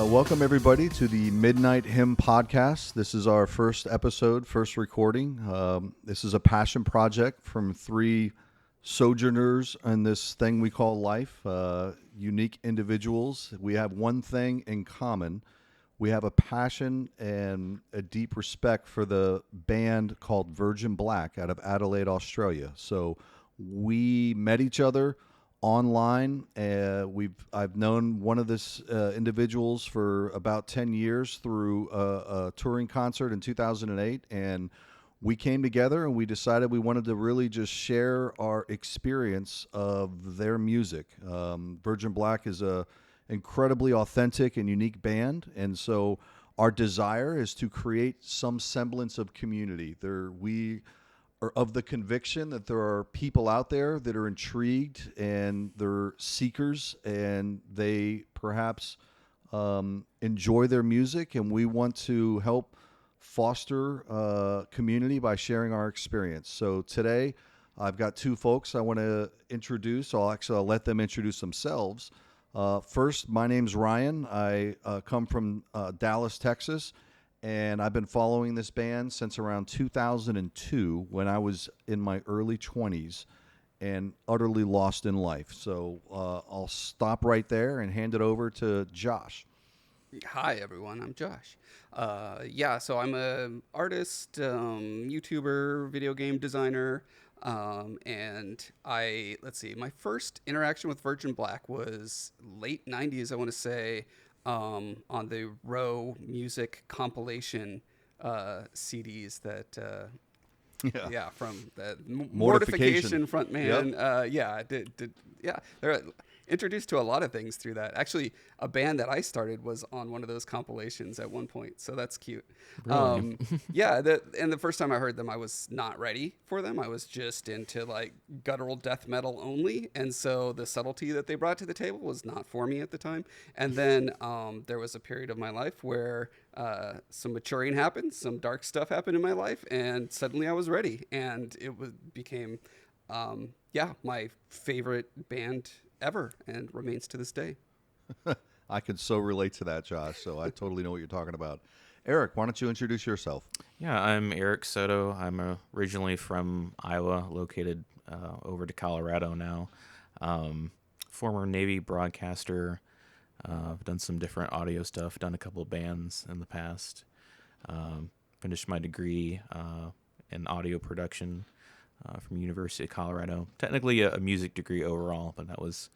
Welcome, everybody, to the Midnight Hymn Podcast. This is our first episode, first recording. This is a passion project from three sojourners in this thing we call life, unique individuals. We have one thing in common. We have a passion and a deep respect for the band called Virgin Black out of Adelaide, Australia. So we met each other online. I've known one of these individuals for about 10 years through a touring concert in 2008, and we came together and we decided we wanted to really just share our experience of their music. Virgin Black is a incredibly authentic and unique band, and so our desire is to create some semblance of community. We are of the conviction that there are people out there that are intrigued and they're seekers and they perhaps enjoy their music, and we want to help foster community by sharing our experience. So today I've got two folks I want to introduce. I'll let them introduce themselves. First, my name's Ryan. I come from Dallas, Texas, and I've been following this band since around 2002 when I was in my early 20s and utterly lost in life. So I'll stop right there and hand it over to Josh. Hi, everyone. I'm Josh. So I'm an artist, YouTuber, video game designer. My first interaction with Virgin Black was late 90s, I want to say, on the Row music compilation CDs that, from the Mortification frontman. Yep. They're introduced to a lot of things through that. Actually, a band that I started was on one of those compilations at one point, so that's cute. Really? And the first time I heard them, I was not ready for them. I was just into like guttural death metal only, and so the subtlety that they brought to the table was not for me at the time. And then there was a period of my life where some maturing happened, some dark stuff happened in my life, and suddenly I was ready, and became my favorite band ever, and remains to this day. I can so relate to that, Josh, so I totally know what you're talking about. Eric, why don't you introduce yourself? Yeah, I'm Eric Soto. I'm originally from Iowa, located over to Colorado now. Former Navy broadcaster. I've done some different audio stuff, done a couple of bands in the past. Finished my degree in audio production from University of Colorado. Technically a music degree overall, but that was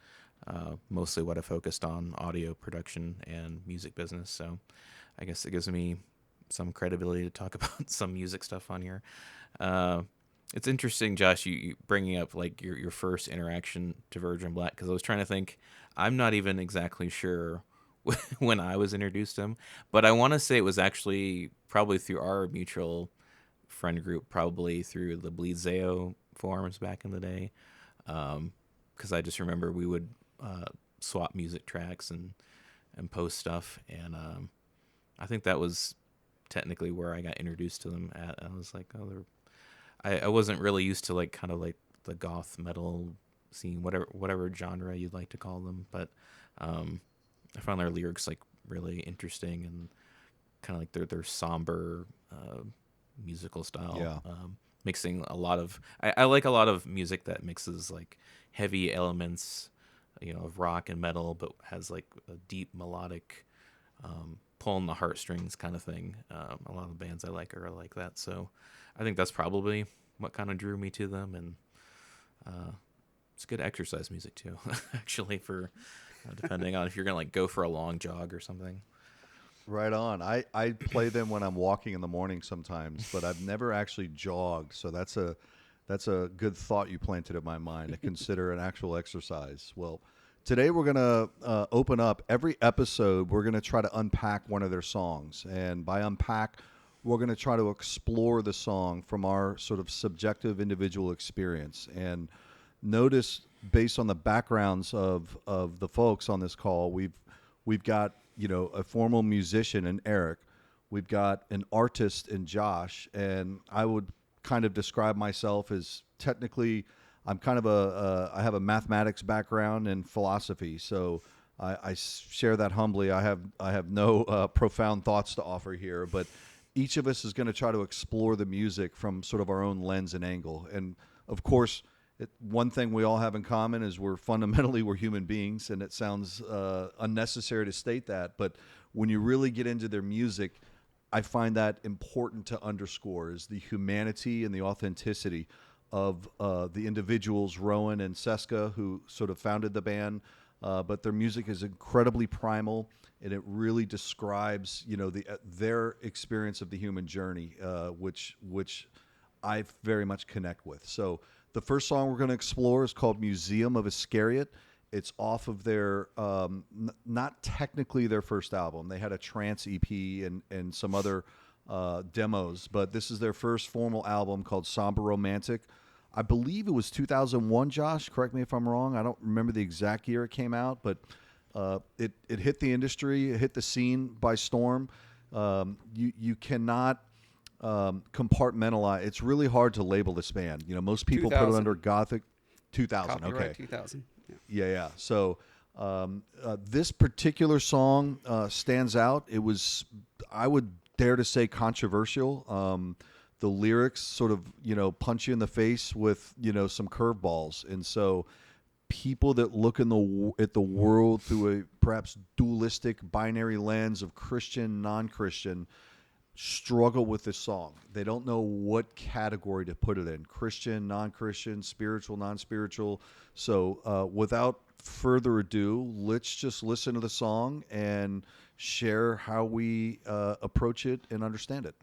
mostly what I focused on, audio production and music business. So I guess it gives me some credibility to talk about some music stuff on here. It's interesting, Josh, you bringing up like your first interaction to Virgin Black, because I was trying to think. I'm not even exactly sure when I was introduced to him, but I want to say it was actually probably through our mutual friend group, probably through the Bleed Zao forums back in the day, because I just remember we would swap music tracks and post stuff, and I think that was technically where I got introduced to them at. I was like, I wasn't really used to like kind of like the goth metal scene, whatever genre you'd like to call them, but I found their lyrics like really interesting and kind of like their somber musical style. Yeah. Mixing a lot of I like a lot of music that mixes like heavy elements, of rock and metal, but has like a deep melodic pulling the heartstrings kind of thing. A lot of the bands I like are like that, so I think that's probably what kind of drew me to them. And it's good exercise music too, actually, for depending on if you're gonna like go for a long jog or something. Right on. I play them when I'm walking in the morning sometimes, but I've never actually jogged. So that's a good thought you planted in my mind to consider an actual exercise. Well, today we're going to open up every episode. We're going to try to unpack one of their songs. And by unpack, we're going to try to explore the song from our sort of subjective individual experience. And notice, based on the backgrounds of the folks on this call, we've got a formal musician in Eric. We've got an artist in Josh, and I would kind of describe myself as technically, I'm kind of I have a mathematics background and philosophy. So I share that humbly. I have no profound thoughts to offer here, but each of us is going to try to explore the music from sort of our own lens and angle. And of course, one thing we all have in common is we're human beings, and it sounds unnecessary to state that, but when you really get into their music, I find that important to underscore is the humanity and the authenticity of the individuals, Rowan and Seska, who sort of founded the band. But their music is incredibly primal, and it really describes, their experience of the human journey, which I very much connect with. So the first song we're going to explore is called "Museum of Iscariot." It's off of their, not technically their first album. They had a trance EP and some other demos, but this is their first formal album called Somber Romantic. I believe it was 2001, Josh. Correct me if I'm wrong. I don't remember the exact year it came out, but it hit the industry, it hit the scene by storm. You cannot compartmentalize. It's really hard to label this band. Most people put it under gothic. 2000, Copyright okay. 2000. Yeah. So this particular song stands out. It was, I would dare to say, controversial. The lyrics sort of, punch you in the face with, some curveballs. And so people that look at the world through a perhaps dualistic binary lens of Christian, non-Christian, struggle with this song. They don't know what category to put it in: Christian, non-Christian, spiritual, non-spiritual. So without further ado, let's just listen to the song and share how we approach it and understand it.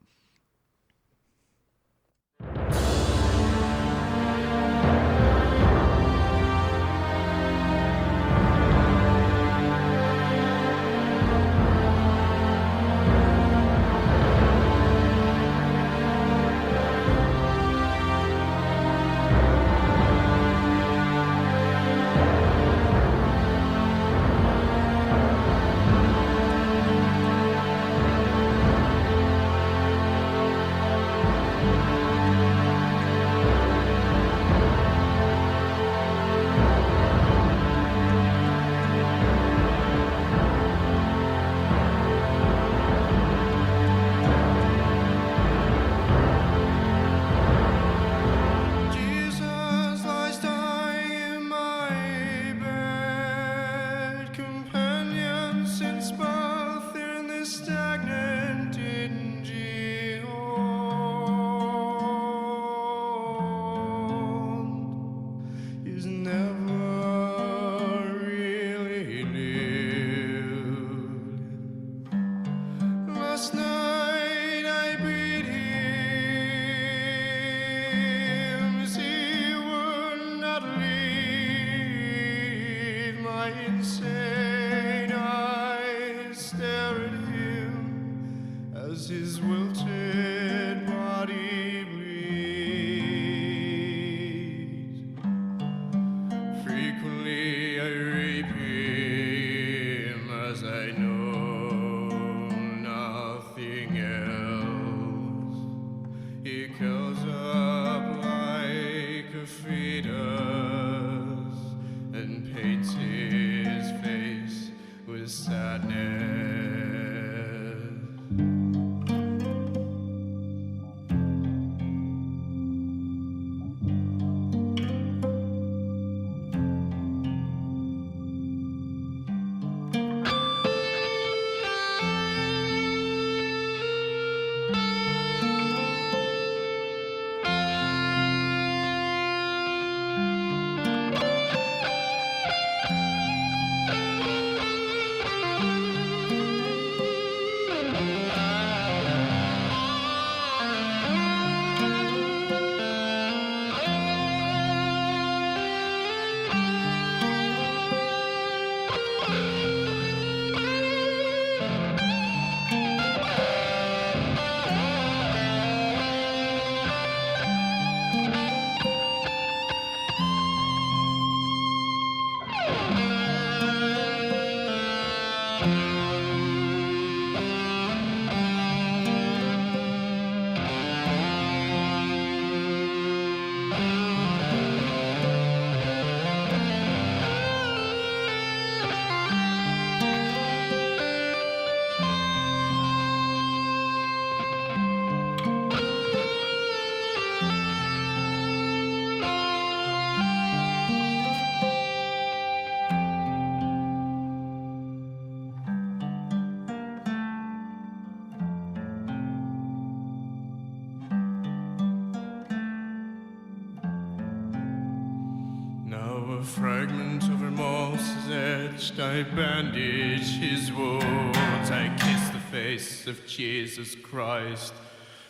fragment of remorse is etched. I bandage his wounds. I kiss the face of Jesus Christ.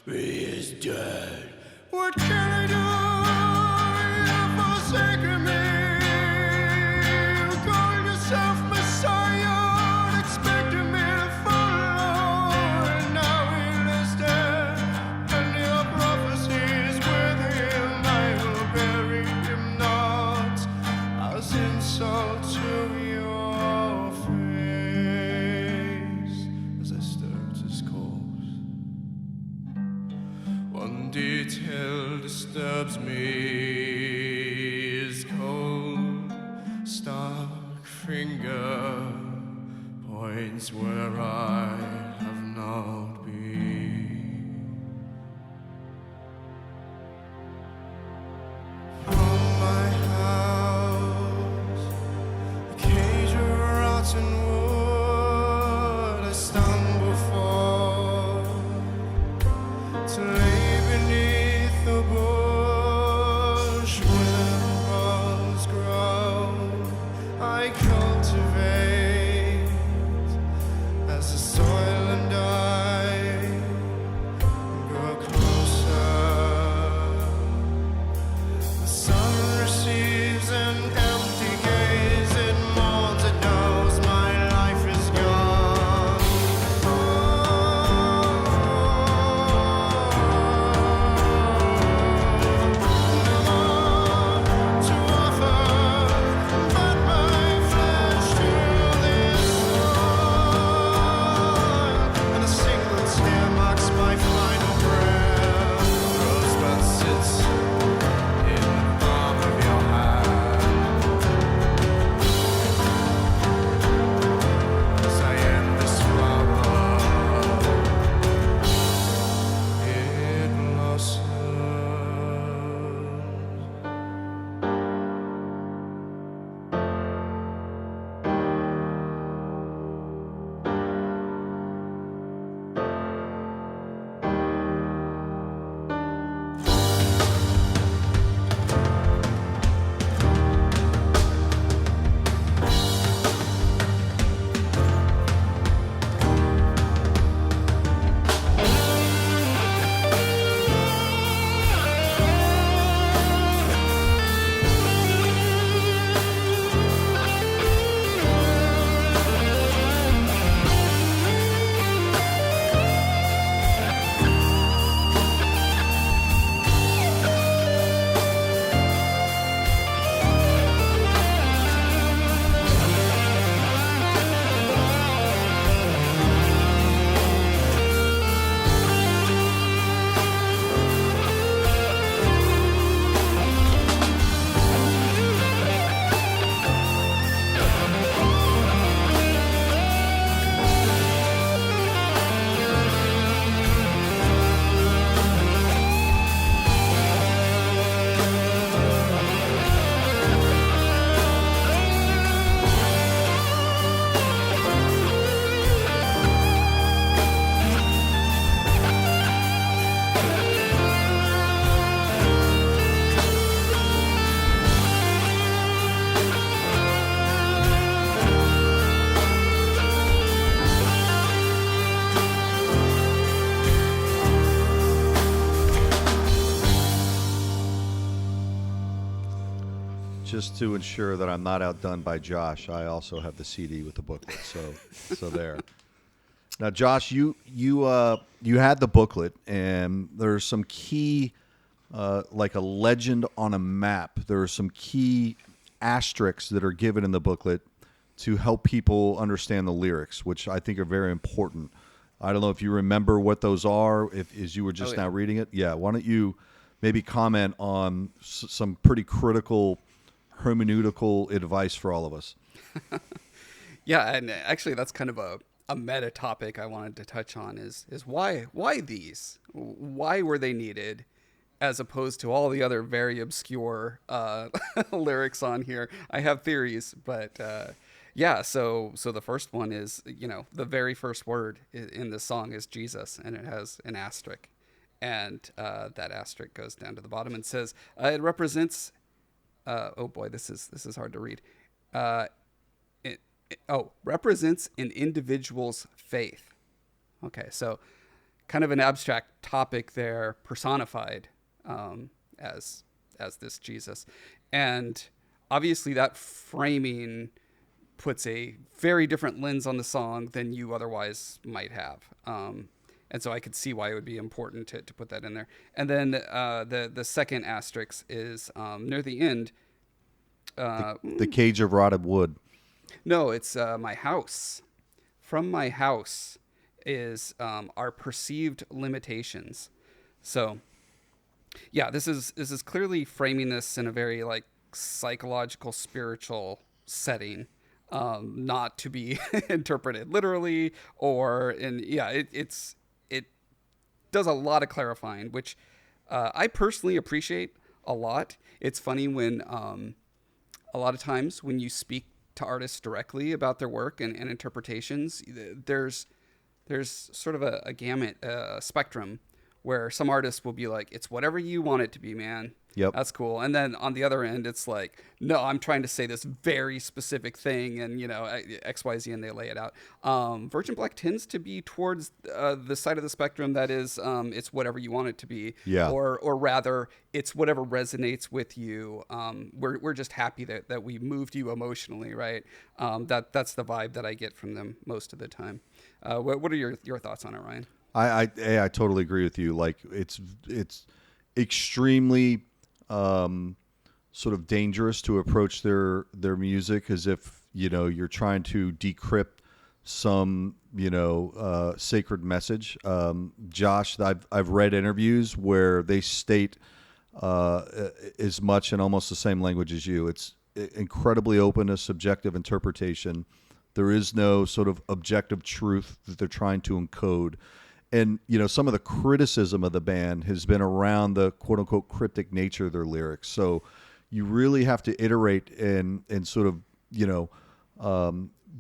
He is dead. What can I do? You've forsaken me. You're calling yourself Messiah, expecting me to follow. And now he is dead, and your prophecies with him. I will bury him not as insult to your face. As I stare at his corpse, one detail disturbs me. His cold, stark finger points where I have not been. From my house, a cage of rotten wood, I stumble forth to lay beneath the bush where rose grow. I cultivate as the soil and I grow closer. The sun receives an empty gaze. It mourns, it knows my life is gone. No more to offer but my flesh to this soil. And a single tear marks my final breath. Rosebud sits in the palm of your hand as I end this flower. It blossoms. Just to ensure that I'm not outdone by Josh, I also have the CD with the booklet. So there. Now, Josh, you had the booklet, and there's some key, like a legend on a map. There are some key asterisks that are given in the booklet to help people understand the lyrics, which I think are very important. I don't know if you remember what those are, as you were just now reading it. Yeah, why don't you maybe comment on some pretty critical hermeneutical advice for all of us? Yeah, and actually that's kind of a meta topic I wanted to touch on is why these? Why were they needed as opposed to all the other very obscure lyrics on here? I have theories, but yeah, so the first one is, the very first word in the song is Jesus, and it has an asterisk. And that asterisk goes down to the bottom and says, it represents oh boy, this is hard to read. Represents an individual's faith. Okay, so kind of an abstract topic there, personified as this Jesus, and obviously that framing puts a very different lens on the song than you otherwise might have. And so I could see why it would be important to put that in there. And then the second asterisk is near the end. The cage of rotted wood. No, it's my house. From my house is our perceived limitations. So, yeah, this is clearly framing this in a very like psychological, spiritual setting, not to be interpreted literally or it does a lot of clarifying, which I personally appreciate a lot. It's funny when a lot of times when you speak to artists directly about their work and interpretations, there's sort of a gamut, spectrum where some artists will be like, it's whatever you want it to be, man. Yep. That's cool. And then on the other end, it's like, no, I'm trying to say this very specific thing and, X, Y, Z, and they lay it out. Virgin Black tends to be towards the side of the spectrum that is, it's whatever you want it to be. Yeah. Or rather, it's whatever resonates with you. We're just happy that we moved you emotionally, right? That's the vibe that I get from them most of the time. What are your thoughts on it, Ryan? I totally agree with you. Like it's extremely sort of dangerous to approach their music as if you're trying to decrypt some sacred message. Josh, I've read interviews where they state as much in almost the same language as you. It's incredibly open to subjective interpretation. There is no sort of objective truth that they're trying to encode. And, some of the criticism of the band has been around the quote unquote cryptic nature of their lyrics. So you really have to iterate and sort of,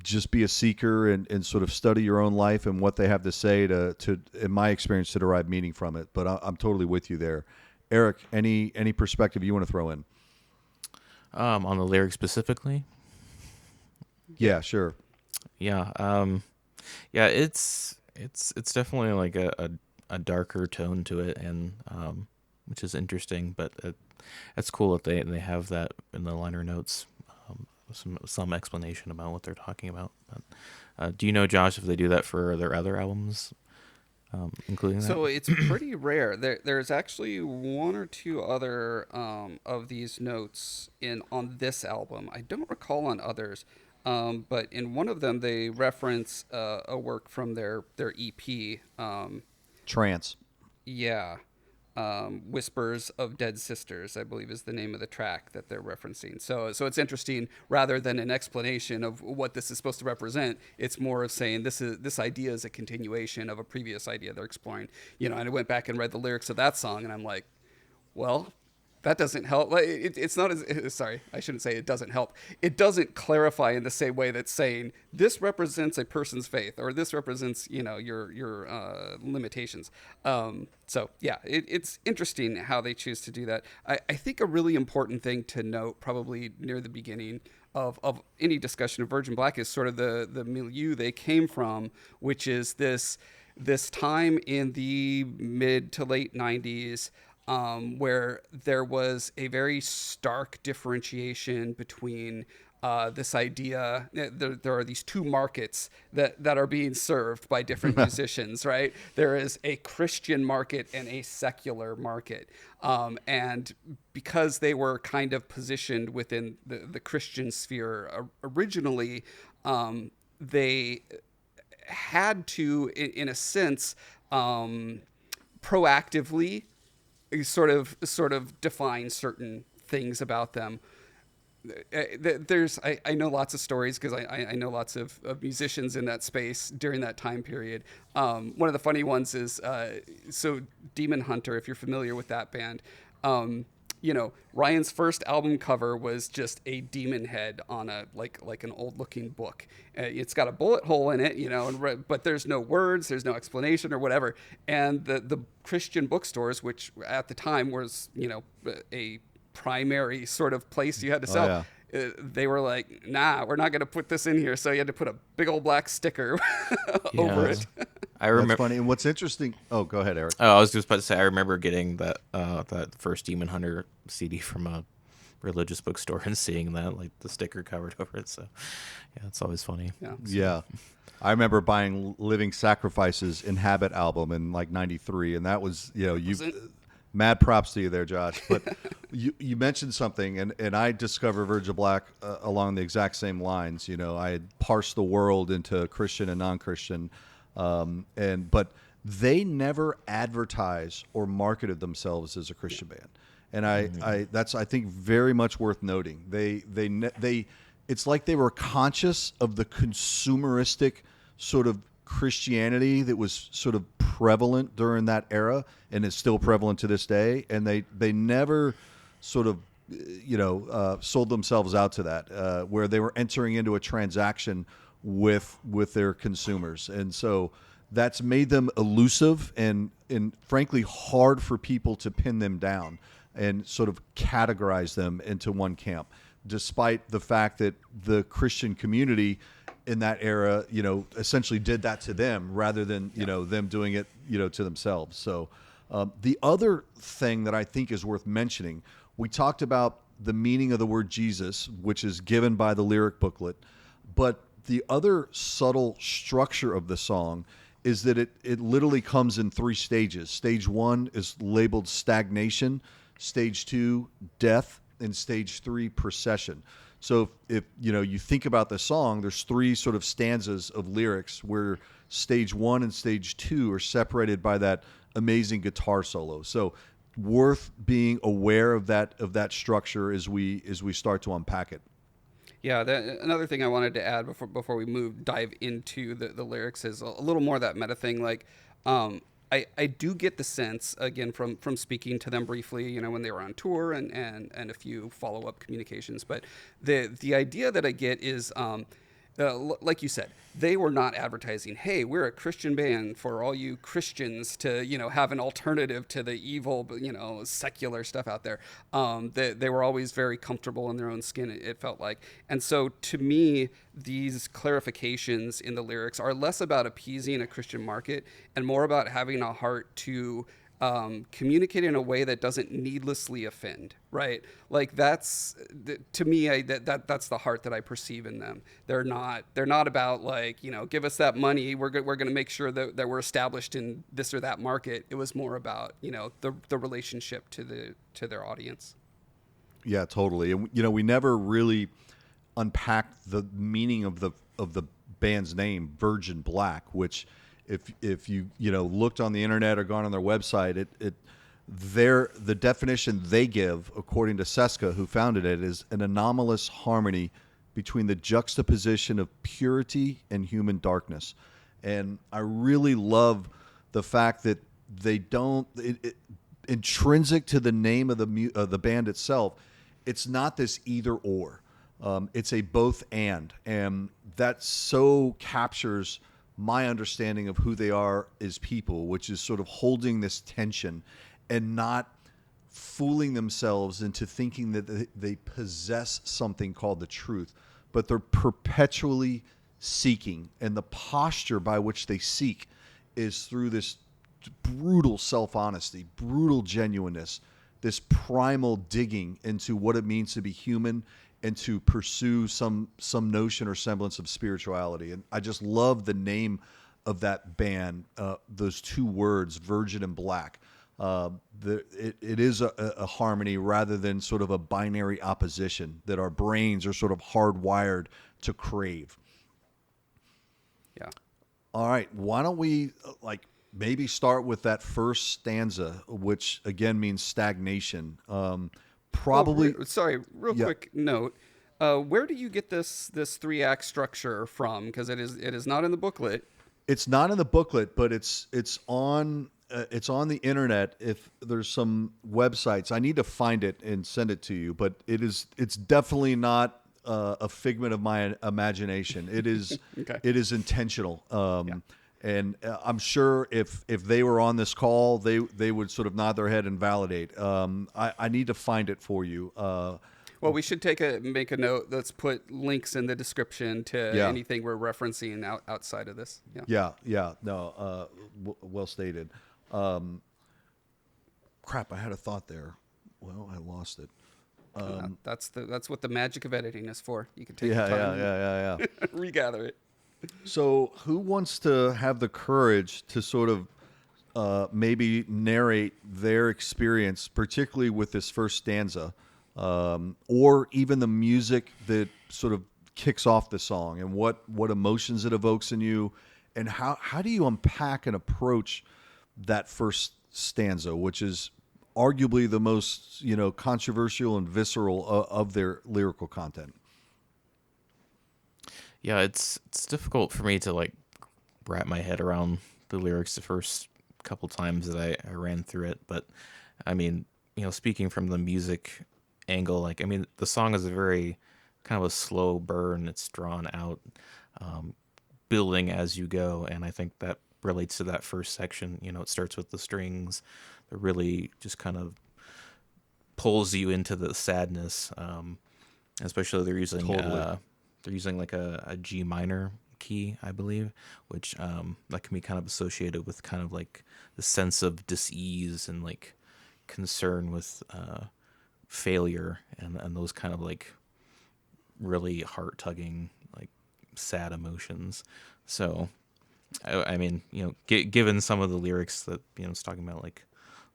just be a seeker and sort of study your own life and what they have to say to in my experience, to derive meaning from it. But I'm totally with you there. Eric, any perspective you want to throw in? On the lyrics specifically? Yeah, sure. Yeah. Yeah, it's definitely like a darker tone to it, and which is interesting, but it's cool that they have that in the liner notes, some explanation about what they're talking about. But, do you know, Josh, if they do that for their other albums, including that? So it's pretty rare. There's actually one or two other of these notes on this album. I don't recall on others. But in one of them, they reference a work from their EP. Trance. Yeah. Whispers of Dead Sisters, I believe, is the name of the track that they're referencing. So it's interesting. Rather than an explanation of what this is supposed to represent, it's more of saying this idea is a continuation of a previous idea they're exploring. And I went back and read the lyrics of that song, and I'm like, well, that doesn't help. It's not as, sorry, I shouldn't say it doesn't help. It doesn't clarify in the same way that's saying this represents a person's faith or this represents, your limitations. So yeah, it's interesting how they choose to do that. I think a really important thing to note probably near the beginning of any discussion of Virgin Black is sort of the milieu they came from, which is this time in the mid to late 90s, where there was a very stark differentiation between this idea. There are these two markets that are being served by different musicians, right? There is a Christian market and a secular market. And because they were kind of positioned within the Christian sphere originally, they had to, in a sense, proactively sort of define certain things about them. I know lots of stories because I know lots of musicians in that space during that time period. One of the funny ones is so Demon Hunter, if you're familiar with that band. Ryan's first album cover was just a demon head on a like an old looking book. It's got a bullet hole in it, but there's no words, there's no explanation or whatever. And the Christian bookstores, which at the time was a primary sort of place you had to sell. yeah. They were like, nah, we're not going to put this in here. So you had to put a big old black sticker over it. I That's remember. funny. And what's interesting? Oh, go ahead, Eric. Oh, I was just about to say. I remember getting that first Demon Hunter CD from a religious bookstore and seeing that, like, the sticker covered over it. So, yeah, it's always funny. Yeah. I remember buying Living Sacrifices Inhabit album in like '93, and that was, mad props to you there, Josh. But you mentioned something, and I discovered Virgil Black along the exact same lines. I had parsed the world into Christian and non-Christian, but they never advertised or marketed themselves as a Christian band, and that's, I think, very much worth noting. They it's like they were conscious of the consumeristic sort of Christianity that was sort of prevalent during that era and is still prevalent to this day. And they never sort of, sold themselves out to that, where they were entering into a transaction with their consumers. And so that's made them elusive and frankly hard for people to pin them down and sort of categorize them into one camp, despite the fact that the Christian community in that era, essentially did that to them rather than, them doing it, to themselves. So the other thing that I think is worth mentioning, we talked about the meaning of the word Jesus, which is given by the lyric booklet, but the other subtle structure of the song is that it literally comes in 3 stages. Stage 1 is labeled stagnation, stage 2, death, and stage 3, procession. So if you think about the song, there's 3 sort of stanzas of lyrics where stage 1 and stage 2 are separated by that amazing guitar solo. So worth being aware of that structure as we start to unpack it. Yeah, another thing I wanted to add before we dive into the lyrics is a little more of that meta thing. Like, I do get the sense, again, from speaking to them briefly, when they were on tour and a few follow-up communications. But the idea that I get is, like you said, they were not advertising, hey, we're a Christian band for all you Christians to, have an alternative to the evil, secular stuff out there. They were always very comfortable in their own skin, it felt like. And so to me, these clarifications in the lyrics are less about appeasing a Christian market and more about having a heart to communicate in a way that doesn't needlessly offend, right? Like that's to me, that's the heart that I perceive in them. They're not about like, give us that money. We're going to make sure that we're established in this or that market. It was more about, the relationship to their audience. Yeah, totally. And we never really unpacked the meaning of the band's name, Virgin Black, which if you looked on the internet or gone on their website, the definition they give, according to Seska, who founded it, is an anomalous harmony between the juxtaposition of purity and human darkness. And I really love the fact that they don't intrinsic to the name of the band itself. It's not this either or. It's a both and that so captures my understanding of who they are as people, which is sort of holding this tension and not fooling themselves into thinking that they possess something called the truth, but they're perpetually seeking. And the posture by which they seek is through this brutal self-honesty, brutal genuineness, this primal digging into what it means to be human and to pursue some notion or semblance of spirituality. And I just love the name of that band, those 2 words, Virgin and Black. It is a harmony rather than sort of a binary opposition that our brains are sort of hardwired to crave. Yeah. All right. Why don't we maybe start with that first stanza, which again means stagnation. Probably. Real quick note. Where do you get this 3-act structure from? Because it is not in the booklet. It's not in the booklet, but it's on the internet. If there's some websites, I need to find it and send it to you. But it's definitely not a figment of my imagination. It is Okay. It is intentional. And I'm sure if they were on this call, they would sort of nod their head and validate. I need to find it for you. Well, we should make a note. Let's put links in the description to anything we're referencing outside of this. Yeah. No, well stated. Crap, I had a thought there. Well, I lost it. That's what the magic of editing is for. You can take Yeah, the time yeah. and regather it. So, who wants to have the courage to sort of maybe narrate their experience, particularly with this first stanza, or even the music that sort of kicks off the song, and what emotions it evokes in you, and how do you unpack and approach that first stanza, which is arguably the most controversial and visceral of their lyrical content? Yeah, it's difficult for me to like wrap my head around the lyrics the first couple times that I ran through it. But I mean, speaking from the music angle, like, I mean, the song is a very kind of a slow burn. It's drawn out, building as you go. And I think that relates to that first section. It starts with the strings that really just kind of pulls you into the sadness. Especially they're using like a G minor key, I believe, which that can be kind of associated with kind of like the sense of dis-ease and like concern with failure and those kind of like really heart-tugging, like sad emotions. So, I mean, given some of the lyrics that it's talking about like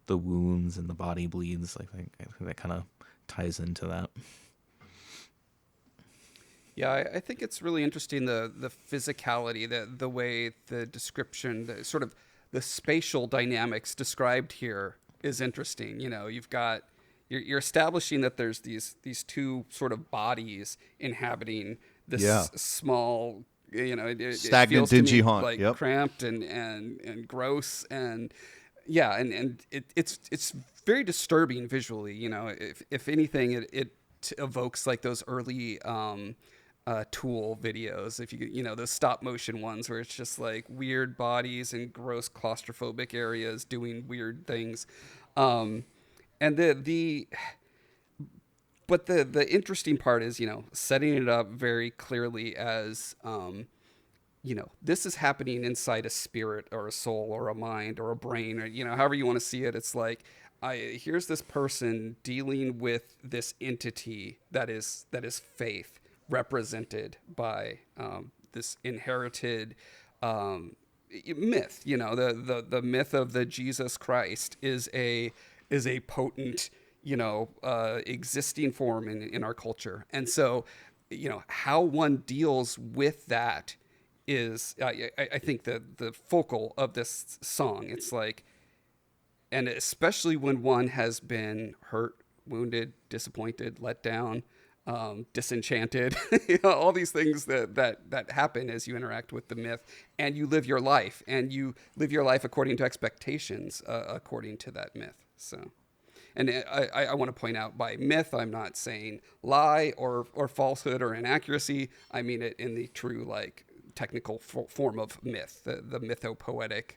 the wounds and the body bleeds, I think that kind of ties into that. Yeah, I think it's really interesting the physicality, the way the description, the sort of the spatial dynamics described here is interesting. You're establishing that there's these two sort of bodies inhabiting this small, it stagnant, feels to dingy me haunt, like cramped and gross, and it's very disturbing visually. If anything, it evokes like those early Tool videos, if those stop motion ones where it's just like weird bodies and gross claustrophobic areas doing weird things. And the interesting part is, setting it up very clearly as, this is happening inside a spirit or a soul or a mind or a brain, or, however you want to see it. It's like, here's this person dealing with this entity that is faith, represented by this inherited myth. The myth of the Jesus Christ is a potent existing form in our culture. And so how one deals with that is I think the focal of this song. It's like, and especially when one has been hurt, wounded, disappointed, let down, disenchanted, all these things that happen as you interact with the myth, and you live your life, according to expectations, according to that myth. So, and I want to point out, by myth, I'm not saying lie or falsehood or inaccuracy. I mean it in the true, like, technical form of myth, the mythopoetic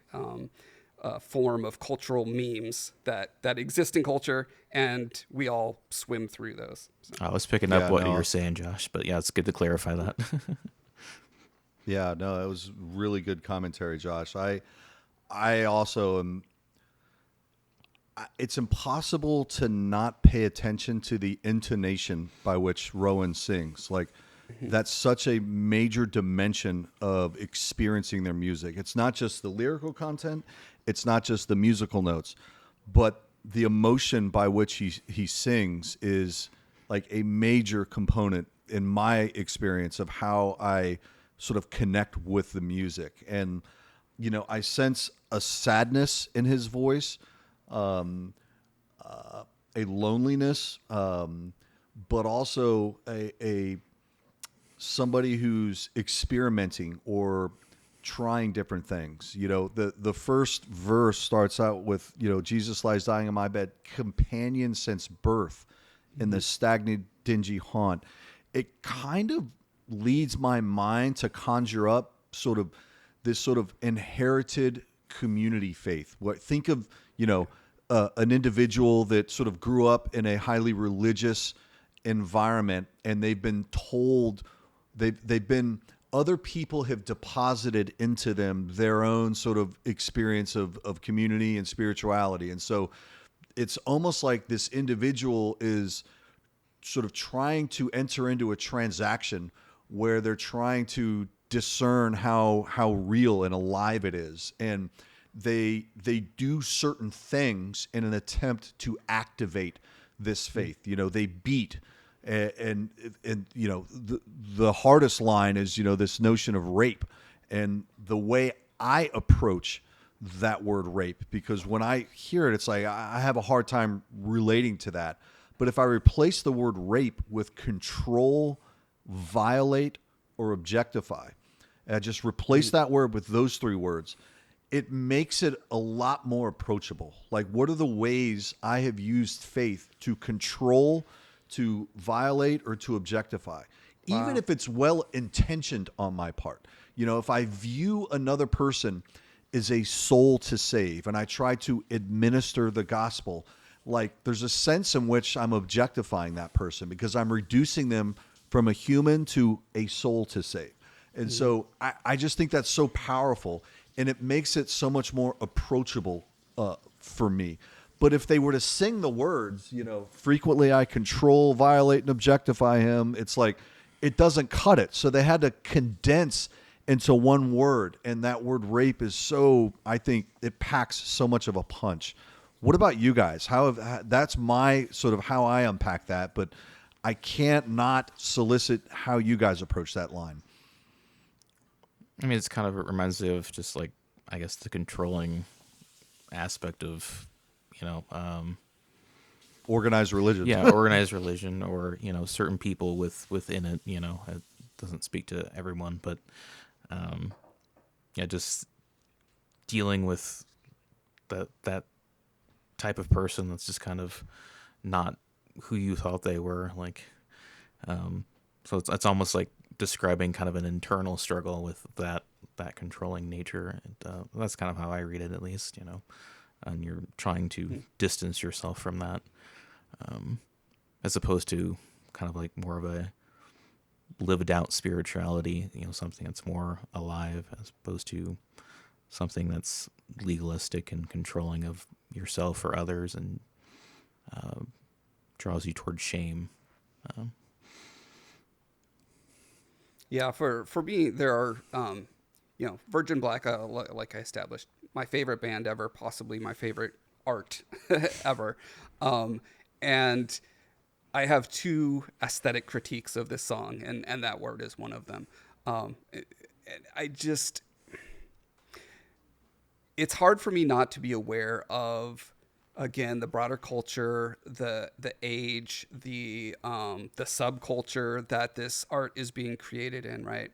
form of cultural memes that exist in culture, and we all swim through those. So. I was picking up what you were saying, Josh, but yeah, it's good to clarify that. Yeah, no, that was really good commentary, Josh. I also am. It's impossible to not pay attention to the intonation by which Rowan sings. Like, that's such a major dimension of experiencing their music. It's not just the lyrical content, it's not just the musical notes, but the emotion by which he sings is like a major component in my experience of how I sort of connect with the music. And, I sense a sadness in his voice, a loneliness, but also a somebody who's experimenting or trying different things. The first verse starts out with, Jesus lies dying in my bed, companion since birth in the stagnant, dingy haunt. It kind of leads my mind to conjure up sort of this sort of inherited community faith. Think of, an individual that sort of grew up in a highly religious environment, and they've been told, they've been, other people have deposited into them their own sort of experience of community and spirituality. And so it's almost like this individual is sort of trying to enter into a transaction where they're trying to discern how real and alive it is. And they do certain things in an attempt to activate this faith. They beat, and the hardest line is, this notion of rape. And the way I approach that word rape, because when I hear it, it's like I have a hard time relating to that. But if I replace the word rape with control, violate, or objectify, and I just replace that word with those three words, it makes it a lot more approachable. Like, what are the ways I have used faith to control, to violate, or to objectify? Wow. Even if it's well-intentioned on my part. If I view another person as a soul to save and I try to administer the gospel, like, there's a sense in which I'm objectifying that person because I'm reducing them from a human to a soul to save. And so I just think that's so powerful, and it makes it so much more approachable for me. But if they were to sing the words, frequently I control, violate, and objectify him, it's like it doesn't cut it. So they had to condense into one word, and that word rape is so, I think it packs so much of a punch. What about you guys? That's my sort of how I unpack that, but I can't not solicit how you guys approach that line. I mean, it reminds me of just like, I guess, the controlling aspect of, organized religion. Yeah, organized religion, or, certain people within it, it doesn't speak to everyone, but, just dealing with that type of person that's just kind of not who you thought they were. Like, so it's almost like describing kind of an internal struggle with that controlling nature. And that's kind of how I read it, at least, and you're trying to distance yourself from that, as opposed to kind of like more of a lived out spirituality, something that's more alive, as opposed to something that's legalistic and controlling of yourself or others, and draws you towards shame. Yeah, for me, there are, Virgin Black, like I established, my favorite band ever, possibly my favorite art ever. And I have two aesthetic critiques of this song, and that word is one of them. It's hard for me not to be aware of, again, the broader culture, the age, the subculture that this art is being created in, right?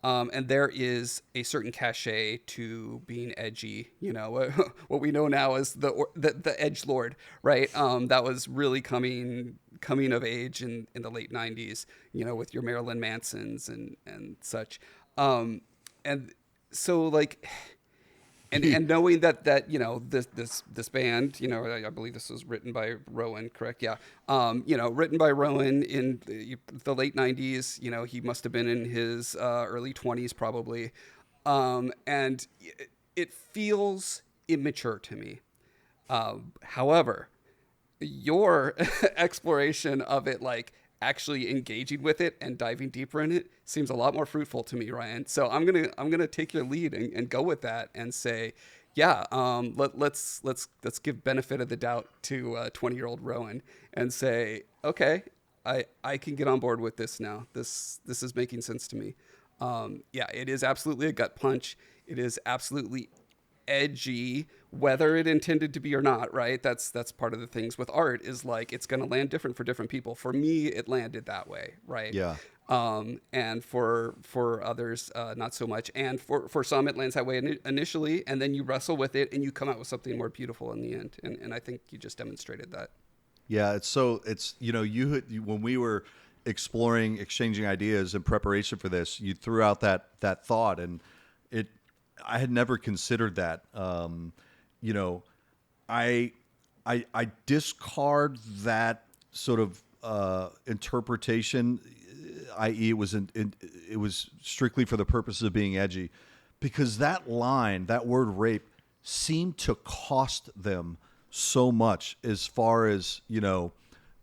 And there is a certain cachet to being edgy, what we know now as the edgelord, right? That was really coming of age in the late 90s, with your Marilyn Mansons and such. And so, like, and knowing that this band, I believe this was written by Rowan, correct? Yeah. Written by Rowan in the late 90s. He must have been in his early 20s probably, and it feels immature to me. However, your exploration of it, like actually engaging with it and diving deeper in it, seems a lot more fruitful to me, Ryan. So I'm gonna take your lead and go with that and say, yeah, let's give benefit of the doubt to 20-year-old Rowan and say, okay, I can get on board with this now. This is making sense to me. Yeah, it is absolutely a gut punch. It is absolutely edgy, whether it intended to be or not, right? That's part of the things with art, is like it's going to land different for different people. For me, it landed that way, right? Yeah. And for others, not so much. And for some, it lands that way initially, and then you wrestle with it and you come out with something more beautiful in the end. And I think you just demonstrated that. Yeah, when we were exchanging ideas in preparation for this, you threw out that thought, and I had never considered that. You know, I discard that sort of interpretation, i.e., it was strictly for the purpose of being edgy, because that line, that word rape, seemed to cost them so much as far as, you know,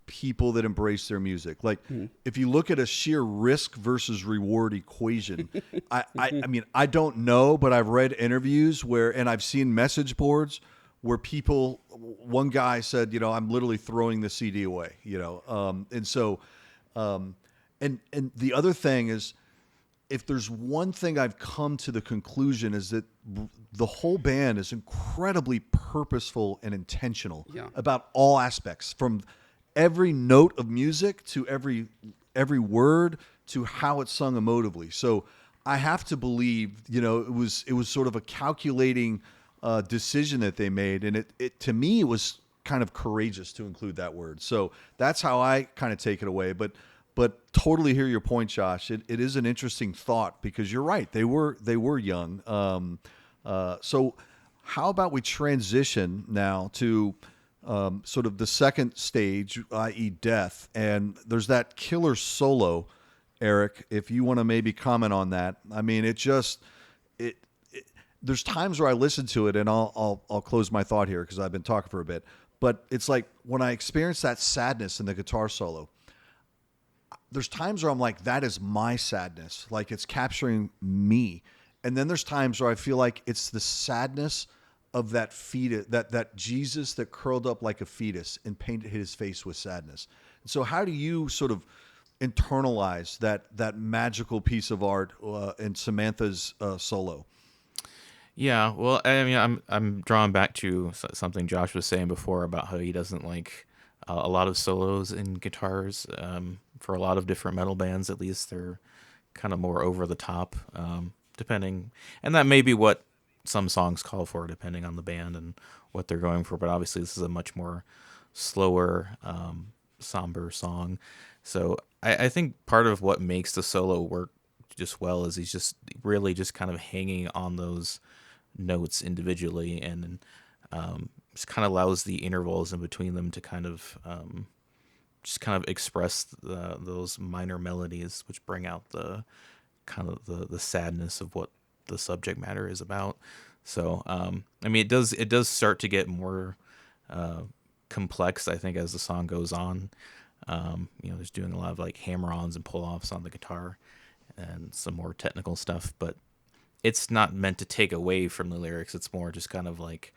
people that embrace their music. Like, if you look at a sheer risk versus reward equation, I mean, I don't know, but I've read interviews where, and I've seen message boards where people, one guy said, you know, I'm literally throwing the CD away, you know? And so, and the other thing is, if there's one thing I've come to the conclusion is that the whole band is incredibly purposeful and intentional about all aspects, from every note of music to every word to how it's sung emotively. So I have to believe, you know, it was sort of a calculating decision that they made, and it to me it was kind of courageous to include that word. So that's how I kind of take it away. But totally hear your point, Josh. It is an interesting thought, because you're right. They were young. So how about we transition now to sort of the second stage, i.e. death, and there's that killer solo, Eric, if you want to maybe comment on that. I mean, there's times where I listen to it, and I'll close my thought here because I've been talking for a bit, but it's like when I experience that sadness in the guitar solo, there's times where I'm like, that is my sadness, like it's capturing me. And then there's times where I feel like it's the sadness of that fetus, that Jesus that curled up like a fetus and painted his face with sadness. And so how do you sort of internalize that magical piece of art in Samantha's solo? Yeah, well, I mean, I'm drawn back to something Josh was saying before about how he doesn't like a lot of solos in guitars. For a lot of different metal bands, at least, they're kind of more over the top, depending, and that may be what some songs call for, depending on the band and what they're going for. But obviously, this is a much more slower, somber song. So I think part of what makes the solo work just well is he's just really just kind of hanging on those notes individually, and just kind of allows the intervals in between them to kind of just kind of express those minor melodies, which bring out the kind of the sadness of what the subject matter is about. So I mean, it does start to get more complex, I think, as the song goes on. You know, there's doing a lot of like hammer-ons and pull-offs on the guitar and some more technical stuff, but it's not meant to take away from the lyrics. It's more just kind of like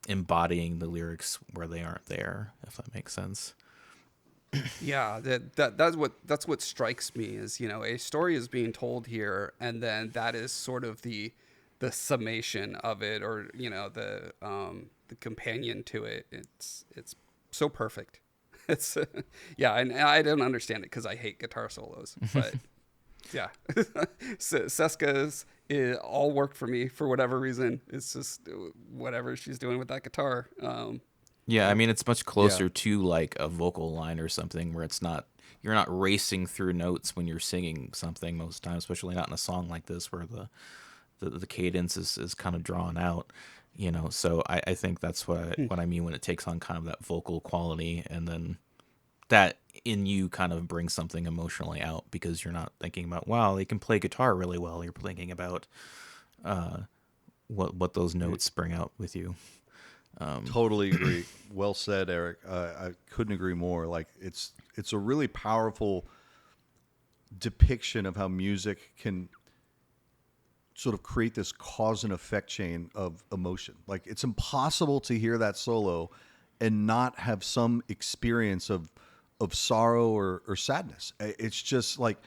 embodying the lyrics where they aren't there, if that makes sense. Yeah, that's what strikes me is, you know, a story is being told here, and then that is sort of the summation of it, or, you know, the companion to it. It's so perfect. It's yeah, and I don't understand it because I hate guitar solos, but yeah, Seska's all worked for me for whatever reason. It's just whatever she's doing with that guitar. Yeah, I mean, it's much closer to like a vocal line or something, where you're not racing through notes when you're singing something most times, especially not in a song like this where the cadence is kind of drawn out, you know. So I think that's what I mean when it takes on kind of that vocal quality, and then that in you kind of brings something emotionally out, because you're not thinking about, wow, they can play guitar really well. You're thinking about what those notes bring out with you. Totally agree. Well said, Eric. I couldn't agree more. Like it's a really powerful depiction of how music can sort of create this cause and effect chain of emotion. Like it's impossible to hear that solo and not have some experience of sorrow or sadness. It's just like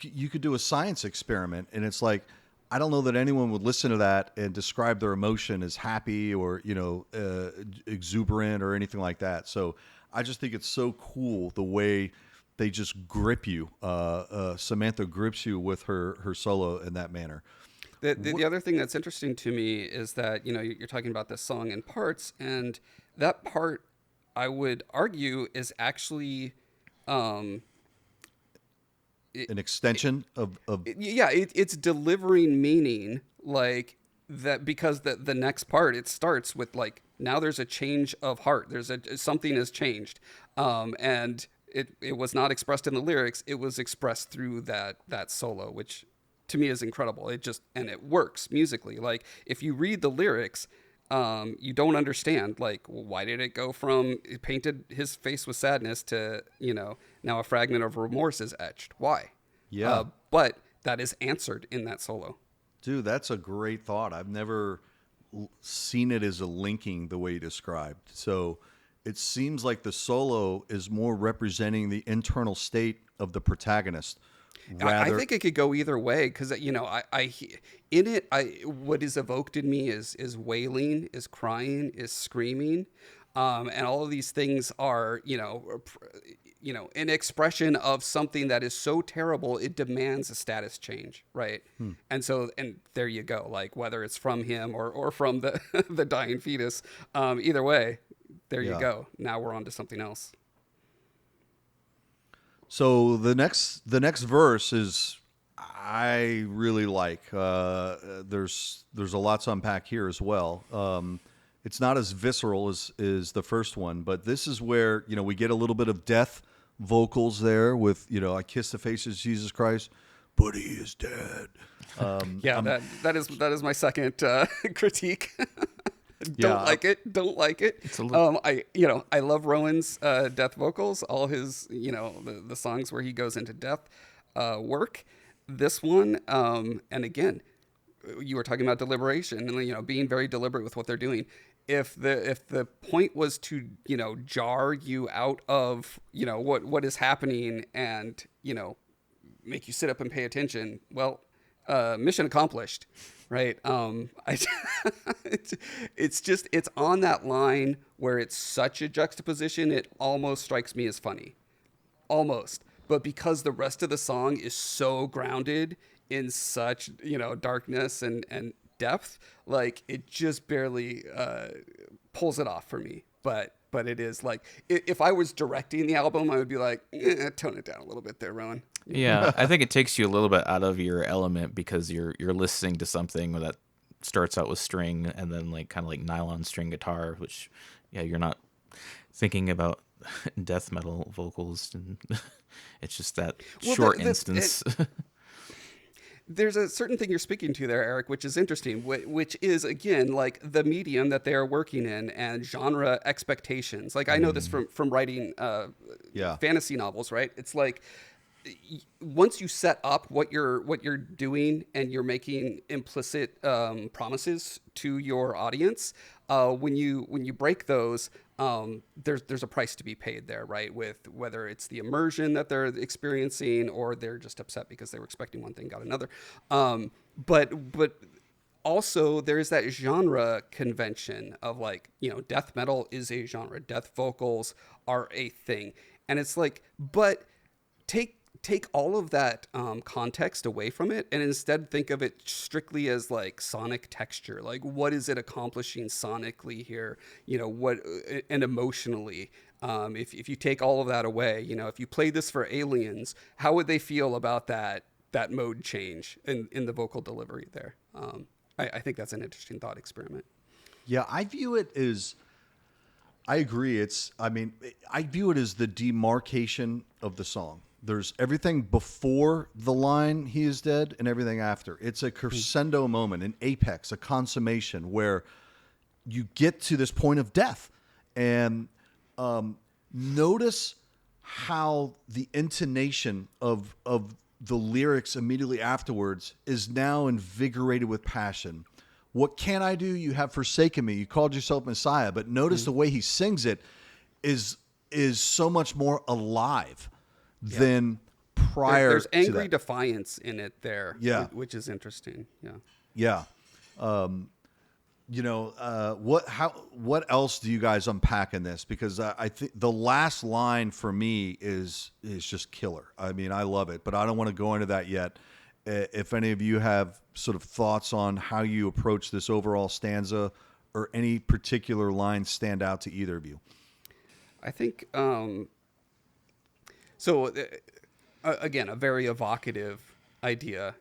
you could do a science experiment, and it's like, I don't know that anyone would listen to that and describe their emotion as happy or, you know, exuberant or anything like that. So I just think it's so cool the way they just grip you. Samantha grips you with her solo in that manner. The other thing that's interesting to me is that, you know, you're talking about this song in parts, and that part, I would argue, is actually an extension of it's delivering meaning like that, because the next part, it starts with like, now there's a change of heart, something has changed, and it was not expressed in the lyrics, it was expressed through that solo, which to me is incredible. And it works musically. Like, if you read the lyrics, you don't understand, like, why did it go from it painted his face with sadness to, now a fragment of remorse is etched? Why? Yeah. But that is answered in that solo. Dude, that's a great thought. I've never seen it as a linking the way you described. So it seems like the solo is more representing the internal state of the protagonist. I think it could go either way, because what is evoked in me is wailing, is crying, is screaming, and all of these things are an expression of something that is so terrible it demands a status change, right? And there you go. Like, whether it's from him or from the the dying fetus, either way, there you go. Now we're on to something else. So the next verse is, I really like. There's a lot to unpack here as well. It's not as visceral as the first one, but this is where we get a little bit of death vocals there with I kiss the face of Jesus Christ, but he is dead. That is my second critique. Don't like it. It's a little... I love Rowan's death vocals. All his the songs where he goes into death work. This one, and again, you were talking about deliberation and being very deliberate with what they're doing. If the point was to jar you out of what is happening and make you sit up and pay attention, well, mission accomplished. Right. It's on that line where it's such a juxtaposition, it almost strikes me as funny. Almost. But because the rest of the song is so grounded in such, darkness and depth, like, it just barely pulls it off for me. But it is like, if I was directing the album, I would be like, tone it down a little bit there, Rowan. Yeah, I think it takes you a little bit out of your element, because you're listening to something that starts out with string and then kind of like nylon string guitar, which you're not thinking about death metal vocals, and it's just that short instance. There's a certain thing you're speaking to there, Eric, which is interesting, which is, again, like the medium that they are working in and genre expectations. Like, I know this from writing fantasy novels, right? It's like, once you set up what you're doing and you're making implicit promises to your audience, when you break those, there's a price to be paid there, right? With whether it's the immersion that they're experiencing or they're just upset because they were expecting one thing, got another. But also there's that genre convention of death metal is a genre, death vocals are a thing, and it's like, but take all of that context away from it and instead think of it strictly as like sonic texture. Like, what is it accomplishing sonically here? And emotionally. If you take all of that away, if you played this for aliens, how would they feel about that mode change in the vocal delivery there? I think that's an interesting thought experiment. Yeah, I view it as, I agree. I view it as the demarcation of the song. There's everything before the line, he is dead, and everything after. It's a crescendo moment, an apex, a consummation where you get to this point of death. And notice how the intonation of the lyrics immediately afterwards is now invigorated with passion. What can I do? You have forsaken me. You called yourself Messiah. But notice the way he sings it is so much more alive than prior. There's angry to that. defiance in it there, which is interesting. Yeah. What else do you guys unpack in this? Because I think the last line for me is just killer. I mean, I love it, but I don't want to go into that yet. If any of you have sort of thoughts on how you approach this overall stanza, or any particular lines stand out to either of you. I think so. again, a very evocative idea.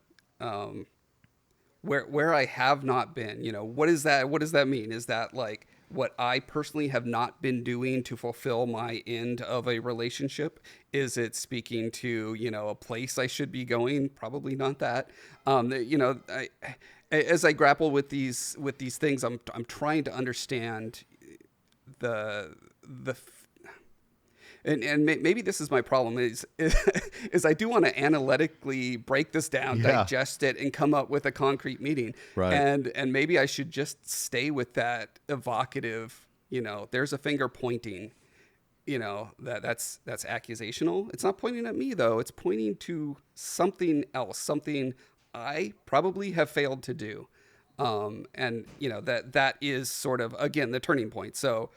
Where I have not been, what is that? What does that mean? Is that like what I personally have not been doing to fulfill my end of a relationship? Is it speaking to, a place I should be going? Probably not that. As I grapple with these things, I'm trying to understand the and maybe this is my problem is I do want to analytically break this down, Yeah. digest it, and come up with a concrete meaning. Right. And maybe I should just stay with that evocative, there's a finger pointing, that's accusational. It's not pointing at me though. It's pointing to something else, something I probably have failed to do. And that is sort of, again, the turning point. So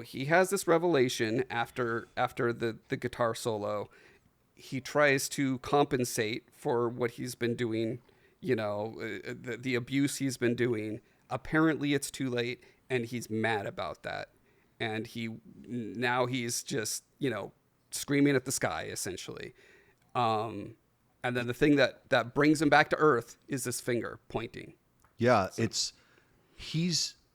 he has this revelation after the guitar solo. He tries to compensate for what he's been doing, the abuse he's been doing. Apparently it's too late, and he's mad about that. And he's just, screaming at the sky, essentially. And then the thing that brings him back to earth is this finger pointing. Yeah, he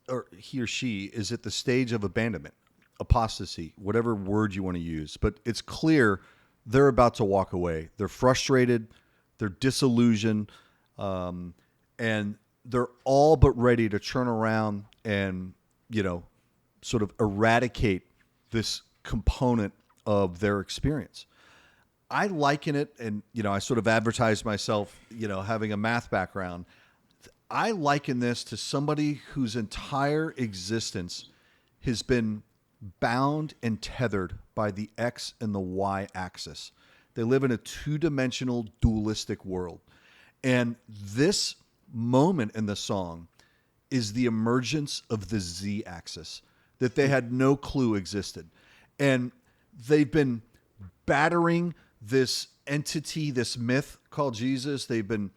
or she is at the stage of abandonment, apostasy, whatever word you want to use. But it's clear they're about to walk away. They're frustrated, they're disillusioned, and they're all but ready to turn around and, sort of eradicate this component of their experience. I liken it, and, I sort of advertise myself, having a math background. I liken this to somebody whose entire existence has been bound and tethered by the X and the Y axis. They live in a two-dimensional dualistic world. And this moment in the song is the emergence of the Z axis that they had no clue existed. And they've been battering this entity, this myth called Jesus. They've been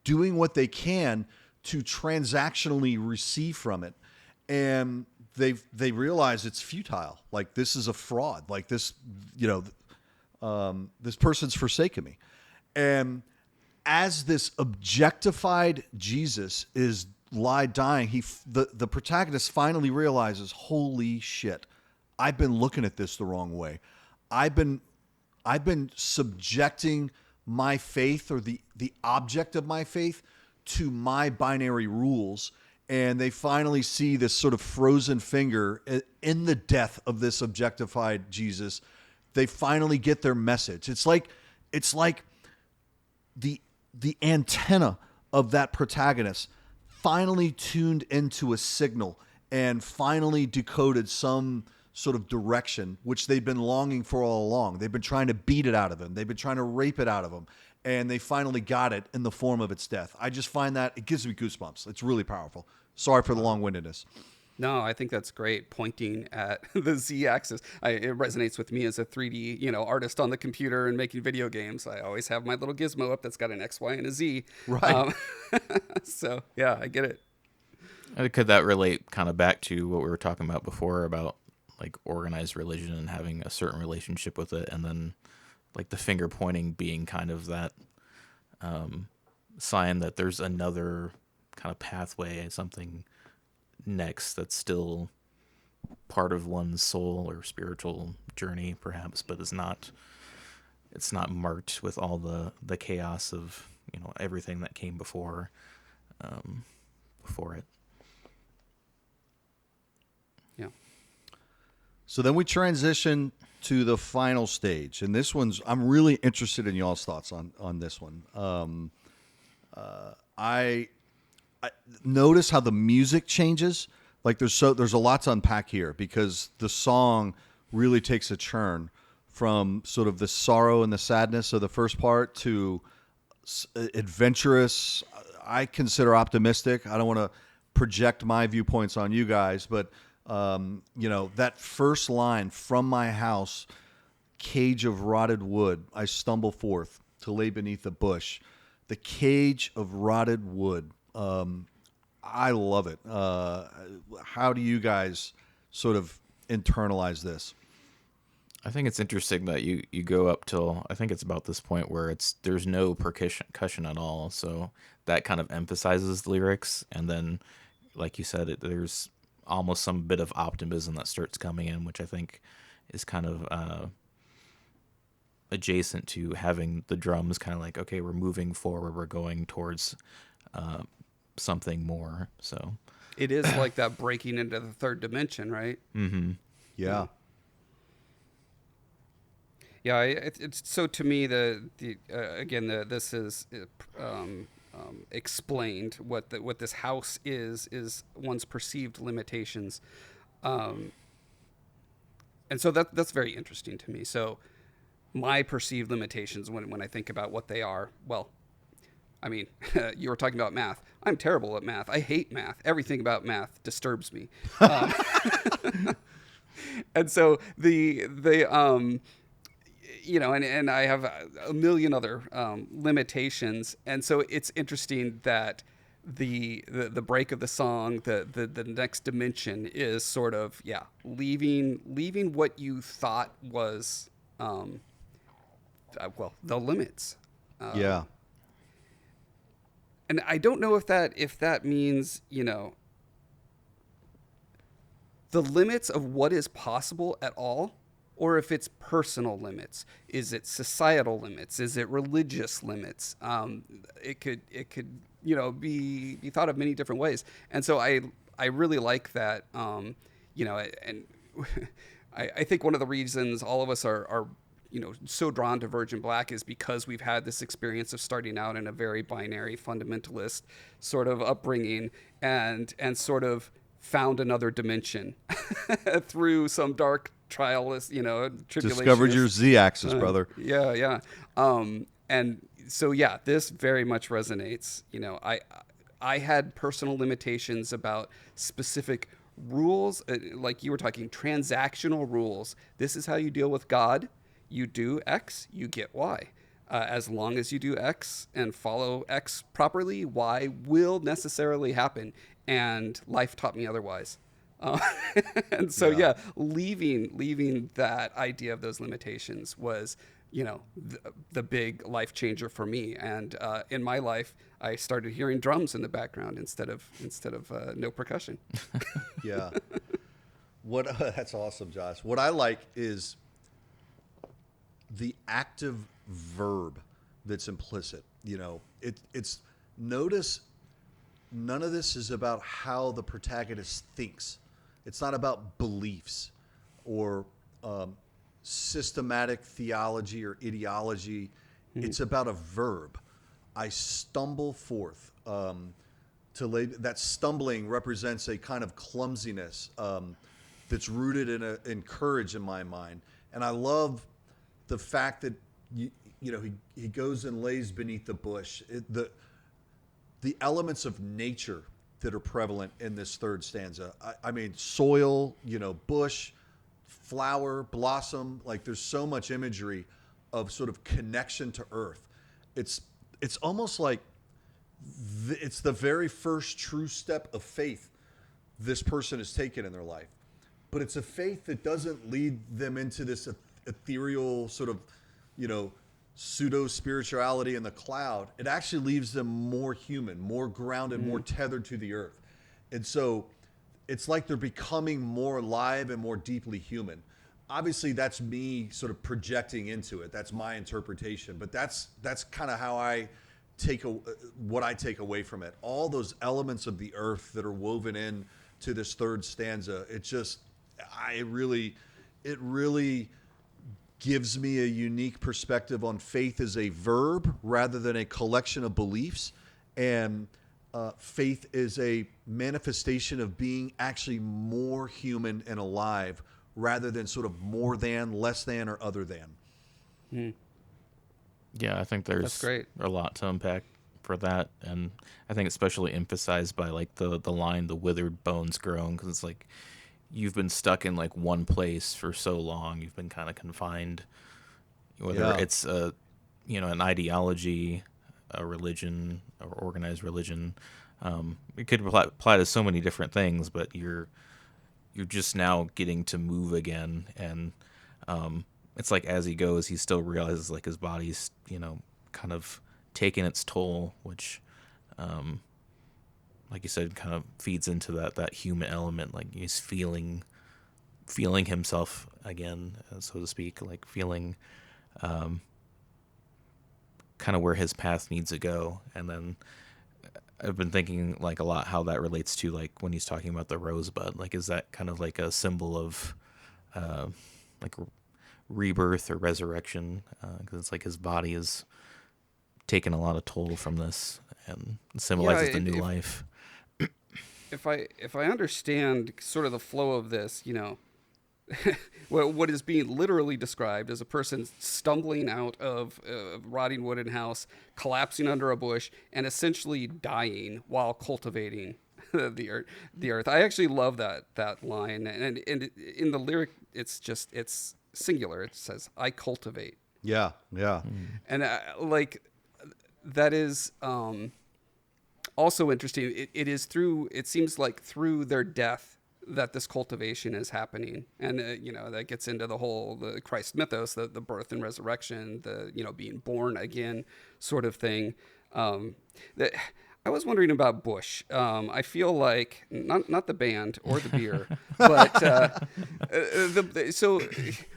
doing what they can to transactionally receive from it. And they realize it's futile. Like, this is a fraud. Like, this, this person's forsaken me. And as this objectified Jesus is dying, the protagonist finally realizes, holy shit, I've been looking at this the wrong way. I've been subjecting my faith, or the object of my faith, to my binary rules. And they finally see this sort of frozen finger in the death of this objectified Jesus. They finally get their message. It's like the antenna of that protagonist finally tuned into a signal and finally decoded some sort of direction, which they've been longing for all along. They've been trying to beat it out of him. They've been trying to rape it out of him. And they finally got it in the form of its death. I just find that it gives me goosebumps. It's really powerful. Sorry for the long-windedness. No, I think that's great. Pointing at the Z-axis, it resonates with me as a 3D, artist on the computer and making video games. I always have my little gizmo up that's got an X, Y, and a Z. Right. So yeah, I get it. Could that relate kind of back to what we were talking about before about like organized religion and having a certain relationship with it, and then like the finger pointing being kind of that sign that there's another kind of pathway, something next that's still part of one's soul or spiritual journey, perhaps, but it's not marked with all the chaos of everything that came before it. Yeah. So then we transition to the final stage, and this one's, I'm really interested in y'all's thoughts on this one. I notice how the music changes. Like there's a lot to unpack here, because the song really takes a turn from sort of the sorrow and the sadness of the first part to adventurous. I consider optimistic. I don't want to project my viewpoints on you guys, but that first line, from my house, cage of rotted wood, I stumble forth to lay beneath a bush. The cage of rotted wood. I love it. How do you guys sort of internalize this? I think it's interesting that you go up till, I think it's about this point where there's no percussion at all, so that kind of emphasizes the lyrics, and then, like you said, there's almost some bit of optimism that starts coming in, which I think is kind of adjacent to having the drums kind of like, okay, we're moving forward, we're going towards something more. So It is like that breaking into the third dimension, right? Yeah. Yeah, it's so to me this is explained what this house is one's perceived limitations, and so that's very interesting to me. So my perceived limitations when I think about what they are, well, I mean, you were talking about math. I'm terrible at math. I hate math. Everything about math disturbs me. And so and I have a million other limitations, and so it's interesting that the break of the song, the next dimension is sort of leaving what you thought was the limits. Yeah. And I don't know if that means the limits of what is possible at all, or if it's personal limits. Is it societal limits? Is it religious limits? It could be thought of many different ways. And so I really like that. And I think one of the reasons all of us are so drawn to Virgin Black is because we've had this experience of starting out in a very binary fundamentalist sort of upbringing and sort of found another dimension through some dark trialist, tribulation. Discovered your Z-axis, brother. Yeah. And so, this very much resonates. I had personal limitations about specific rules, like you were talking, transactional rules. This is how you deal with God. You do X, you get Y. As long as you do X and follow X properly, Y will necessarily happen. And life taught me otherwise. And so, leaving that idea of those limitations was, the big life changer for me. And in my life, I started hearing drums in the background instead of no percussion. Yeah. That's awesome, Josh. What I like is the active verb that's implicit. It's notice none of this is about how the protagonist thinks. It's not about beliefs or systematic theology or ideology. It's about a verb. I stumble forth. That stumbling represents a kind of clumsiness that's rooted in courage in my mind. And I love the fact that he goes and lays beneath the bush. The elements of nature that are prevalent in this third stanza. I mean, soil, bush, flower, blossom. Like, there's so much imagery of sort of connection to earth. It's almost like it's the very first true step of faith this person has taken in their life. But it's a faith that doesn't lead them into this ethereal sort of, pseudo spirituality in the cloud. It actually leaves them more human, more grounded, more tethered to the earth. And so it's like they're becoming more alive and more deeply human. Obviously, that's me sort of projecting into it. That's my interpretation. But that's kind of how I what I take away from it. All those elements of the earth that are woven in to this third stanza. It really gives me a unique perspective on faith as a verb rather than a collection of beliefs. And faith is a manifestation of being actually more human and alive rather than sort of more than, less than, or other than. Yeah, I think there's great. a lot to unpack for that. And I think especially emphasized by like the line, the withered bones grown, because it's like, you've been stuck in like one place for so long. You've been kind of confined, whether it's an ideology, a religion, or organized religion. It could apply to so many different things, but you're just now getting to move again. And it's like as he goes, he still realizes like his body's, kind of taking its toll, which, like you said, kind of feeds into that human element. Like he's feeling himself again, so to speak, like feeling kind of where his path needs to go. And then I've been thinking like a lot how that relates to like when he's talking about the rosebud. Like, is that kind of like a symbol of like rebirth or resurrection? Because it's like his body is taking a lot of toll from this, and it symbolizes the new life. If I understand sort of the flow of this, what is being literally described as a person stumbling out of a rotting wooden house, collapsing under a bush, and essentially dying while cultivating the earth. I actually love that line, and in the lyric, it's singular. It says, "I cultivate." Yeah. And like that is also interesting. It seems like through their death that this cultivation is happening. And, that gets into the Christ mythos, the birth and resurrection, being born again sort of thing. I was wondering about Bush. I feel like not the band or the beer, but so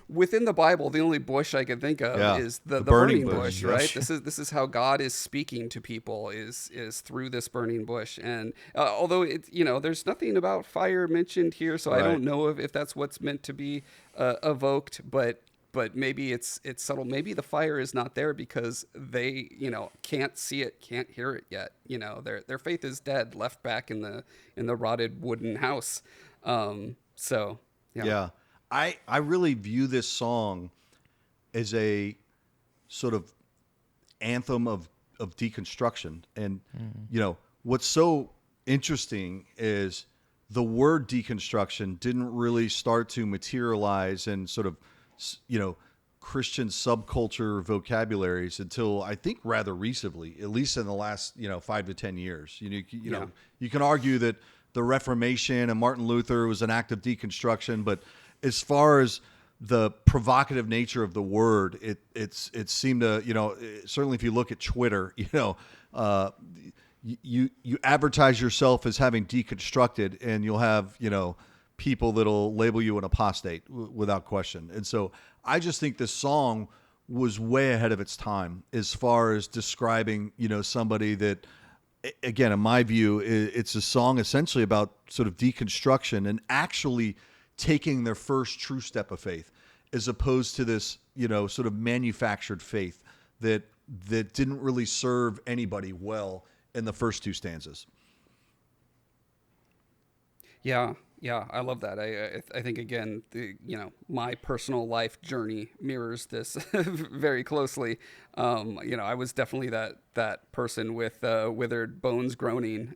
within the Bible, the only bush I can think of is the burning bush, right? This is how God is speaking to people is through this burning bush. And although there's nothing about fire mentioned here, so I don't know if that's what's meant to be evoked, but maybe it's subtle. Maybe the fire is not there because they, can't see it, can't hear it yet. Their faith is dead, left back in the rotted wooden house. So yeah. I really view this song as a sort of anthem of deconstruction. And what's so interesting is the word deconstruction didn't really start to materialize in sort of Christian subculture vocabularies until I think rather recently, at least in the last 5 to 10 years. You can argue that the Reformation and Martin Luther was an act of deconstruction, but as far as the provocative nature of the word, it seemed to certainly if you look at Twitter, you advertise yourself as having deconstructed, and you'll have people that'll label you an apostate without question. And so I just think this song was way ahead of its time as far as describing, somebody that, again, in my view, it's a song essentially about sort of deconstruction and actually taking their first true step of faith, as opposed to this, sort of manufactured faith that didn't really serve anybody well in the first two stanzas. Yeah, I love that. I think again, my personal life journey mirrors this very closely. I was definitely that person with withered bones groaning,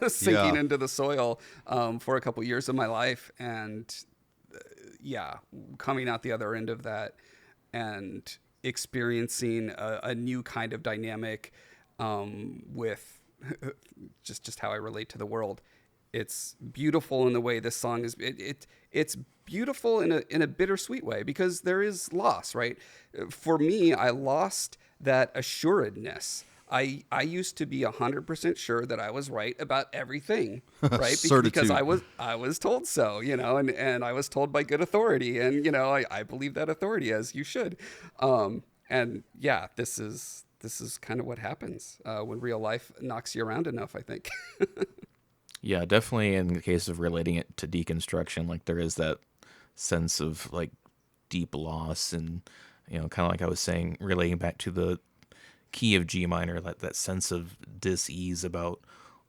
sinking into the soil for a couple years of my life, and coming out the other end of that and experiencing a new kind of dynamic with just how I relate to the world. It's beautiful in the way this song is. It's beautiful in a bittersweet way because there is loss, right? For me, I lost that assuredness. I used to be 100% sure that I was right about everything, right? Because I was told so, and I was told by good authority, and I believe that authority, as you should. This is kind of what happens when real life knocks you around enough, I think. Yeah, definitely in the case of relating it to deconstruction, like there is that sense of like deep loss and, kind of like I was saying, relating back to the key of G minor, that sense of dis-ease about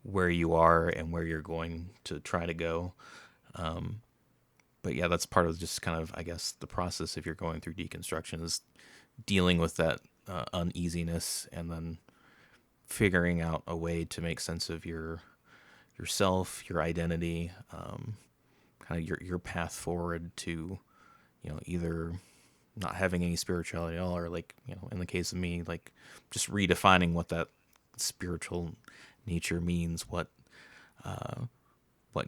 where you are and where you're going to try to go. But yeah, that's part of just kind of, I guess, the process if you're going through deconstruction is dealing with that uneasiness and then figuring out a way to make sense of yourself, your identity, kind of your path forward to, either not having any spirituality at all, or like, in the case of me, like just redefining what that spiritual nature means, what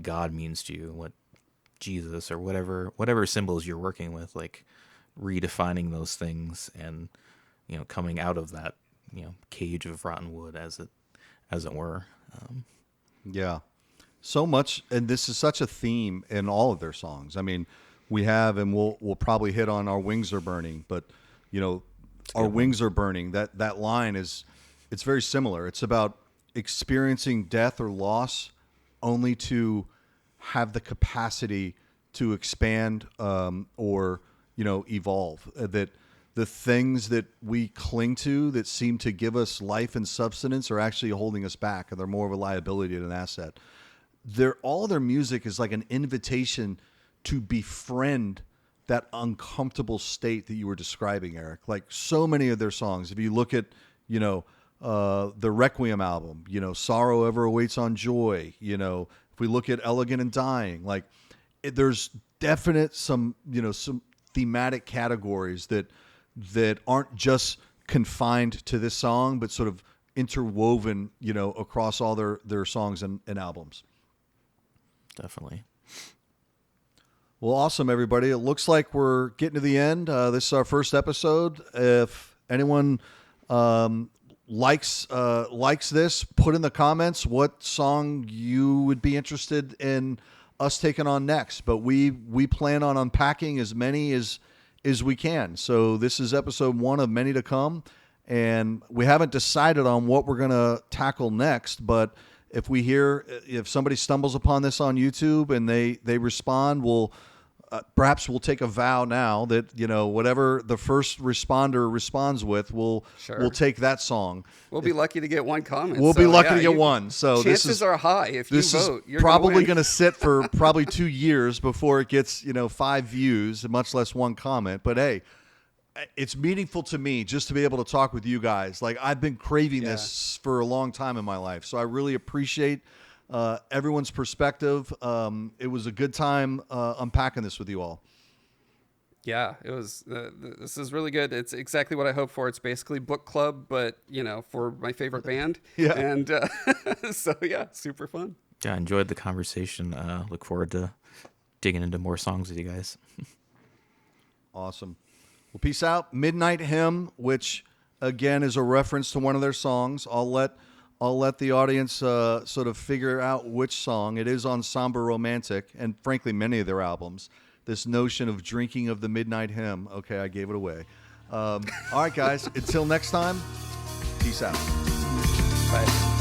God means to you, what Jesus or whatever symbols you're working with, like redefining those things and, coming out of that, cage of rotten wood as it were. Yeah. So much, and this is such a theme in all of their songs. I mean, we have, and we'll probably hit on Our Wings Are Burning, but Our Wings Are Burning, that line it's very similar. It's about experiencing death or loss only to have the capacity to expand or evolve. That the things that we cling to that seem to give us life and substance are actually holding us back, and they're more of a liability than an asset. All their music is like an invitation to befriend that uncomfortable state that you were describing, Eric. Like so many of their songs, if you look at, the Requiem album, Sorrow Ever Awaits on Joy, if we look at Elegant and Dying, like there's definite some thematic categories that aren't just confined to this song, but sort of interwoven, across all their songs and albums. Definitely. Well, awesome, everybody. It looks like we're getting to the end. This is our first episode. If anyone likes this, put in the comments what song you would be interested in us taking on next. But we plan on unpacking as many as we can. So this is episode 1 of many to come, and we haven't decided on what we're going to tackle next, but if somebody stumbles upon this on YouTube and they respond, perhaps we'll take a vow now that whatever the first responder responds with, we'll take that song. We'll be lucky to get one comment. We'll be lucky to get one. So chances are high if you vote. You're probably going to sit for probably 2 years before it gets 5 views, much less one comment. But hey, it's meaningful to me just to be able to talk with you guys. Like I've been craving this for a long time in my life. So I really appreciate everyone's perspective. It was a good time unpacking this with you all. Yeah, it was. This is really good. It's exactly what I hoped for. It's basically book club, but for my favorite band. Yeah. And so super fun. Yeah, I enjoyed the conversation. Look forward to digging into more songs with you guys. Awesome. Well, peace out. Midnight Hymn, which again is a reference to one of their songs. I'll let the audience sort of figure out which song. It is on Somber Romantic, and frankly, many of their albums. This notion of drinking of the midnight hymn. Okay, I gave it away. All right, guys. Until next time, peace out. Bye.